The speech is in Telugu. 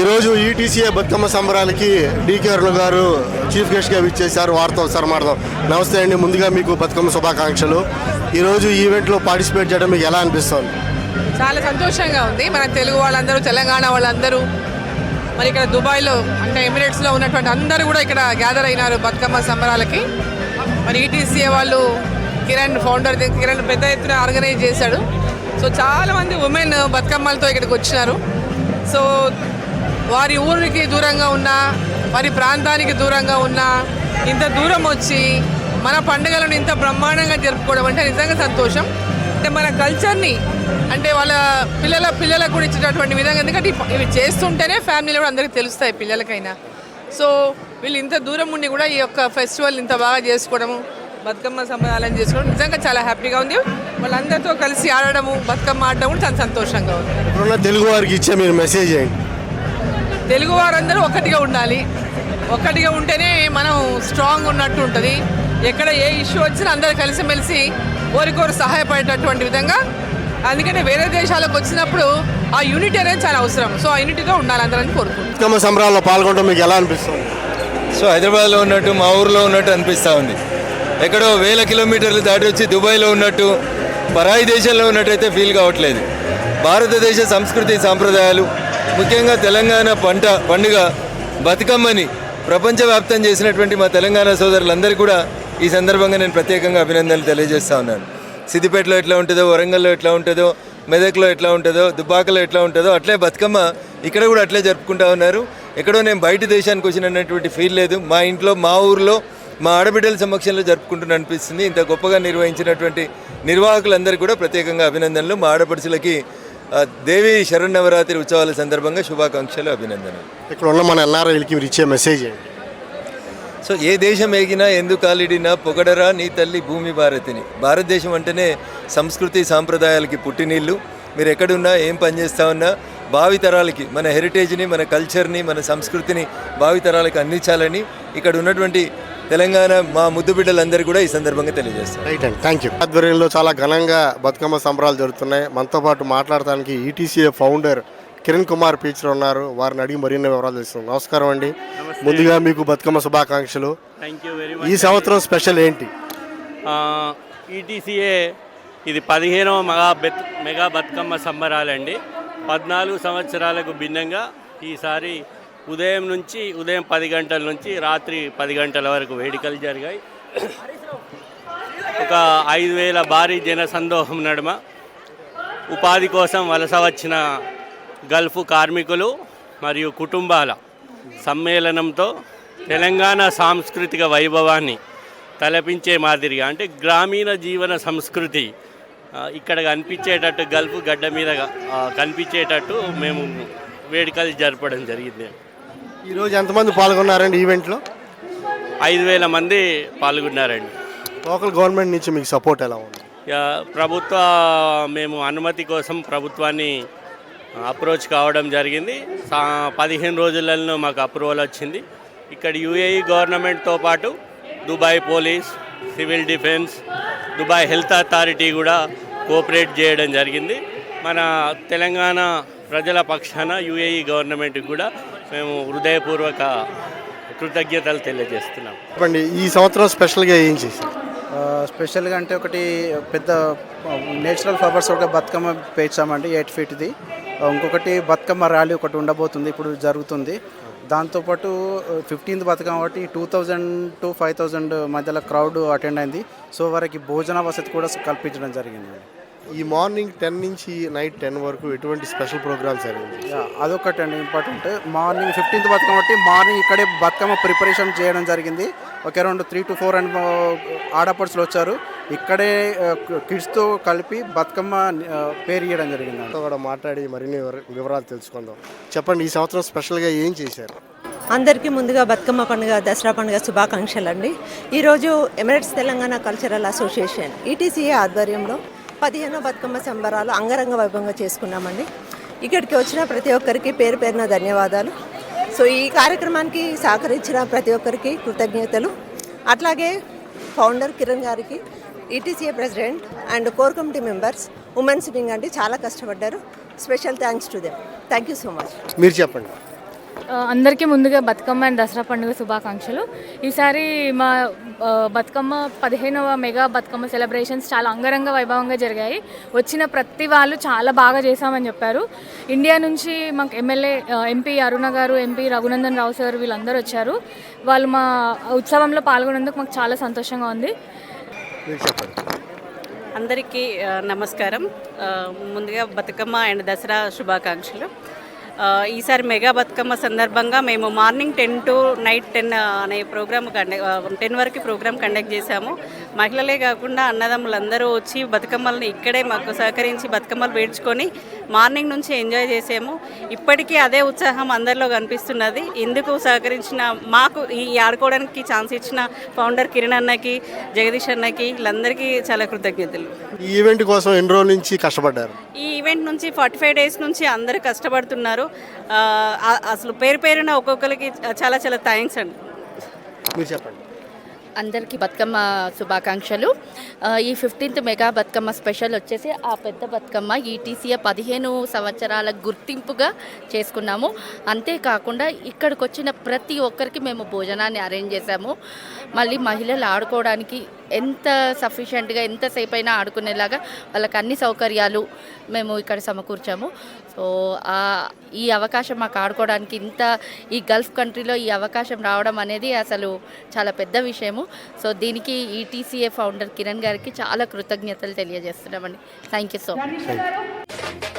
ఈరోజు ఈటీసీఏ బతుకమ్మ సంబరాలకి డీకే అరుణ గారు చీఫ్ గెస్ట్గా విచ్చేశారు. వారితో ఒకసారి మాట్లాడదాం. నమస్తే అండి, ముందుగా మీకు బతుకమ్మ శుభాకాంక్షలు. ఈరోజు ఈవెంట్లో పార్టిసిపేట్ చేయడం మీకు ఎలా అనిపిస్తుంది? చాలా సంతోషంగా ఉంది. మన తెలుగు వాళ్ళందరూ, తెలంగాణ వాళ్ళందరూ, మరి ఇక్కడ దుబాయ్లో అంటే ఎమిరేట్స్లో ఉన్నటువంటి అందరూ కూడా ఇక్కడ గ్యాదర్ అయినారు బతుకమ్మ సంబరాలకి. మరి ఈటీసీఏ వాళ్ళు కిరణ్ ఫౌండర్ కిరణ్ పెద్ద ఎత్తున ఆర్గనైజ్ చేశాడు. సో చాలామంది ఉమెన్ బతుకమ్మలతో ఇక్కడికి వచ్చినారు. సో వారి ఊరికి దూరంగా ఉన్నా, వారి ప్రాంతానికి దూరంగా ఉన్నా, ఇంత దూరం వచ్చి మన పండుగలను ఇంత బ్రహ్మాండంగా జరుపుకోవడం అంటే నిజంగా సంతోషం. అంటే మన కల్చర్ని అంటే వాళ్ళ పిల్లలకు కూడా ఇచ్చేటటువంటి విధంగా, ఎందుకంటే ఇవి చేస్తుంటేనే ఫ్యామిలీలో కూడా అందరికీ తెలుస్తాయి పిల్లలకైనా. సో వీళ్ళు ఇంత దూరం ఉండి కూడా ఈ యొక్క ఫెస్టివల్ ఇంత బాగా చేసుకోవడము, బతుకమ్మ సంబరాలను చేసుకోవడం నిజంగా చాలా హ్యాపీగా ఉంది. వాళ్ళందరితో కలిసి ఆడడము, బతుకమ్మ ఆడడం కూడా చాలా సంతోషంగా ఉంది. ఇప్పుడున్న తెలుగు వారికి ఇచ్చే మీరు మెసేజ్ ఏంటి? తెలుగు వారందరూ ఒక్కటిగా ఉండాలి. ఒక్కటిగా ఉంటేనే మనం స్ట్రాంగ్ ఉన్నట్టు ఉంటుంది. ఎక్కడ ఏ ఇష్యూ వచ్చినా అందరూ కలిసిమెలిసి ఒకరికొకరు సహాయపడేటటువంటి విధంగా. అందుకని వేరే దేశాలకు వచ్చినప్పుడు ఆ యూనిటీ అనేది చాలా అవసరం. సో ఆ యూనిటీతో ఉండాలి అందరని కోరుకుంటున్నాను. బతుకమ్మ సంబరాల్లో పాల్గొనడం మీకు ఎలా అనిపిస్తుంది? సో హైదరాబాద్లో ఉన్నట్టు, మా ఊర్లో ఉన్నట్టు అనిపిస్తూ ఉంది. ఎక్కడో వేల కిలోమీటర్లు దాటి వచ్చి దుబాయ్లో ఉన్నట్టు, పరాయి దేశంలో ఉన్నట్టయితే ఫీల్ కావట్లేదు. భారతదేశ సంస్కృతి సాంప్రదాయాలు, ముఖ్యంగా తెలంగాణ పండుగ బతుకమ్మని ప్రపంచవ్యాప్తం చేసినటువంటి మా తెలంగాణ సోదరులందరికీ కూడా ఈ సందర్భంగా నేను ప్రత్యేకంగా అభినందనలు తెలియజేస్తూ ఉన్నాను. సిద్దిపేటలో ఎట్లా ఉంటుందో, వరంగల్లో ఎట్లా ఉంటుందో, మెదక్లో ఎట్లా ఉంటుందో, దుబ్బాకలో ఎట్లా ఉంటుందో అట్లే బతుకమ్మ ఇక్కడ కూడా అట్లే జరుపుకుంటూ ఉన్నారు. ఎక్కడో నేను బయట దేశానికి వచ్చినటువంటి ఫీల్ లేదు. మా ఇంట్లో, మా ఊర్లో, మా ఆడబిడ్డల సమక్షంలో జరుపుకుంటున్న అనిపిస్తుంది. ఇంత గొప్పగా నిర్వహించినటువంటి నిర్వాహకులందరికీ కూడా ప్రత్యేకంగా అభినందనలు. మా ఆడపడుచులకి దేవి శరన్నవరాత్రి ఉత్సవాల సందర్భంగా శుభాకాంక్షలు, అభినందనలు. ఇక్కడ ఉన్న మన ఎన్ఆర్ఐలకి మీరు ఇచ్చే మెసేజ్ ఏంటి? సో ఏ దేశం ఏగినా ఎందుకు కాలిడినా పొగడరా నీ తల్లి భూమి భారతిని. భారతదేశం అంటేనే సంస్కృతి సాంప్రదాయాలకి పుట్టినీళ్ళు. మీరు ఎక్కడున్నా, ఏం పని చేస్తూ ఉన్నా భావితరాలకి మన హెరిటేజ్ని, మన కల్చర్ని, మన సంస్కృతిని భావితరాలకి అందించాలని ఇక్కడ ఉన్నటువంటి తెలంగాణ మా ముద్దు బిడ్డలందరూ కూడా ఈ సందర్భంగా తెలియజేస్తారు. రైట్ అండి, థ్యాంక్ యూ. ఆధ్వర్యంలో చాలా ఘనంగా బతుకమ్మ సంబరాలు జరుగుతున్నాయి. మనతో పాటు మాట్లాడటానికి ఈటీసీఏ ఫౌండర్ కిరణ్ కుమార్ పీచర్ ఉన్నారు. వారిని అడిగి మరిన్ని వివరాలు తెలుస్తున్నాం. నమస్కారం అండి, ముందుగా మీకు బతుకమ్మ శుభాకాంక్షలు. ఈ సంవత్సరం స్పెషల్ ఏంటి? ఈటీసీఏ ఇది 15వ మెగా బతుకమ్మ సంబరాలండి. 14 సంవత్సరాలకు భిన్నంగా ఈసారి ఉదయం 10 గంటల నుంచి రాత్రి 10 గంటల వరకు వేడుకలు జరిగాయి. ఒక 5,000 భారీ జనసందోహం నడుమ ఉపాధి కోసం వలస వచ్చిన గల్ఫ్ కార్మికులు మరియు కుటుంబాల సమ్మేళనంతో తెలంగాణ సాంస్కృతిక వైభవాన్ని తలపించే మాదిరిగా, అంటే గ్రామీణ జీవన సంస్కృతి ఇక్కడ కనిపించేటట్టు, గల్ఫ్ గడ్డ మీద కనిపించేటట్టు మేము వేడుకలు జరపడం జరిగింది. ఈరోజు ఎంతమంది పాల్గొన్నారండి ఈవెంట్లో? 5,000 మంది పాల్గొన్నారండి. లోకల్ గవర్నమెంట్ నుంచి మీకు సపోర్ట్ ఎలా ఉంది? మేము అనుమతి కోసం ప్రభుత్వాన్ని అప్రోచ్ కావడం జరిగింది. 15 రోజులలో మాకు అప్రూవల్ వచ్చింది. ఇక్కడ యూఏఈ గవర్నమెంట్తో పాటు Dubai police, civil defence, Dubai health authority కూడా కోఆపరేట్ చేయడం జరిగింది. మన తెలంగాణ ప్రజల పక్షాన యూఏఈ గవర్నమెంట్కి కూడా మేము హృదయపూర్వక కృతజ్ఞతలు తెలియజేస్తున్నాం. చెప్పండి, ఈ సంవత్సరం స్పెషల్గా ఏం చేశారు? స్పెషల్గా అంటే ఒకటి పెద్ద నేచురల్ ఫ్లవర్స్ ఒక బతుకమ్మ పేర్చామండి, 8 ఫీట్ది. ఇంకొకటి బతుకమ్మ ర్యాలీ ఒకటి ఉండబోతుంది, ఇప్పుడు జరుగుతుంది. దాంతోపాటు 15th బతుకమ్మ కాబట్టి 2,000 to 5,000 మధ్యలో క్రౌడ్ అటెండ్ అయింది. సో వారికి భోజన వసతి కూడా కల్పించడం జరిగింది. ఈ మార్నింగ్ 10 నుంచి నైట్ 10 వరకు ఎటువంటి స్పెషల్ ప్రోగ్రామ్స్ జరిగింది? అదొకటి అండి ఇంపార్టెంట్. మార్నింగ్ 15th బతుకమ్మ కాబట్టి మార్నింగ్ ఇక్కడే బతుకమ్మ ప్రిపరేషన్ చేయడం జరిగింది. ఒక అరౌండ్ 3 to 4 ఆడపడుచులు వచ్చారు. ఇక్కడే కిడ్స్తో కలిపి బతుకమ్మ పేరు ఇవ్వడం జరిగింది. కూడా మాట్లాడి మరిన్ని వివరాలు తెలుసుకుందాం. చెప్పండి, ఈ సంవత్సరం స్పెషల్గా ఏం చేశారు? అందరికీ ముందుగా బతుకమ్మ పండుగ, దసరా పండుగ శుభాకాంక్షలు అండి. ఈరోజు Emirates Telangana cultural association ETCA ఆధ్వర్యంలో 15వ బతుకమ్మ సంబరాలు అంగరంగ వైభవంగా చేసుకున్నామండి. ఇక్కడికి వచ్చిన ప్రతి ఒక్కరికి పేరు పేరున ధన్యవాదాలు. సో ఈ కార్యక్రమానికి సహకరించిన ప్రతి ఒక్కరికి కృతజ్ఞతలు. అట్లాగే ఫౌండర్ కిరణ్ గారికి, ETCA president and core committee members, women's wing అండి చాలా కష్టపడ్డారు. Special thanks to them. Thank you so much. మీరు చెప్పండి. అందరికీ ముందుగా బతుకమ్మ అండ్ దసరా పండుగ శుభాకాంక్షలు. ఈసారి మా బతుకమ్మ 15వ మెగా బతుకమ్మ సెలబ్రేషన్స్ చాలా అంగరంగ వైభవంగా జరిగాయి. వచ్చిన ప్రతి వాళ్ళు చాలా బాగా చేశామని చెప్పారు. ఇండియా నుంచి మాకు ఎమ్మెల్యే ఎంపీ అరుణ గారు, ఎంపీ రఘునందన్ రావు సార్ వీళ్ళందరూ వచ్చారు. వాళ్ళు మా ఉత్సవంలో పాల్గొనేందుకు మాకు చాలా సంతోషంగా ఉంది. మీరు చెప్పండి. అందరికీ నమస్కారం. ముందుగా బతుకమ్మ అండ్ దసరా శుభాకాంక్షలు. ఈసారి మెగా బతుకమ్మ సందర్భంగా మేము మార్నింగ్ 10 to నైట్ 10 అనే ప్రోగ్రామ్ 10 వరకు ప్రోగ్రామ్ కండక్ట్ చేశాము. మహిళలే కాకుండా అన్నదమ్ములందరూ వచ్చి బతుకమ్మల్ని ఇక్కడే మాకు సహకరించి బతుకమ్మలు పేర్చుకొని మార్నింగ్ నుంచి ఎంజాయ్ చేసాము. ఇప్పటికీ అదే ఉత్సాహం అందరిలో కనిపిస్తున్నది. ఇందుకు సహకరించిన మాకు ఈ ఆడుకోవడానికి ఛాన్స్ ఇచ్చిన ఫౌండర్ కిరణ్ అన్నకి, జగదీష్ అన్నకి వీళ్ళందరికీ చాలా కృతజ్ఞతలు. ఈ ఈవెంట్ కోసం ఎన్ని రోజుల నుంచి కష్టపడ్డారు? ఈ ఈవెంట్ నుంచి 45 days నుంచి అందరూ కష్టపడుతున్నారు. అసలు పేరున ఒక్కొక్కరికి చాలా చాలా థ్యాంక్స్ అండి. మీరు చెప్పండి. అందరికీ బతుకమ్మ శుభాకాంక్షలు. ఈ 15th మెగా బతుకమ్మ స్పెషల్ వచ్చేసి ఆ పెద్ద బతుకమ్మ ఈటీసీఏ 15 సంవత్సరాల గుర్తింపుగా చేసుకున్నాము. అంతేకాకుండా ఇక్కడికి వచ్చిన ప్రతి ఒక్కరికి మేము భోజనాన్ని అరేంజ్ చేశాము. మళ్ళీ మహిళలు ఆడుకోవడానికి ఎంత సఫిషియెంట్గా ఎంతసేపు అయినా ఆడుకునేలాగా వాళ్ళకి అన్ని సౌకర్యాలు మేము ఇక్కడ సమకూర్చాము. సో ఈ అవకాశం మాకు ఆడుకోవడానికి ఈ గల్ఫ్ కంట్రీలో ఈ అవకాశం రావడం అనేది అసలు చాలా పెద్ద విషయము. సో దీనికి ఈటీసీఏ ఫౌండర్ కిరణ్ గారికి చాలా కృతజ్ఞతలు తెలియజేస్తున్నామండి. Thank you so much.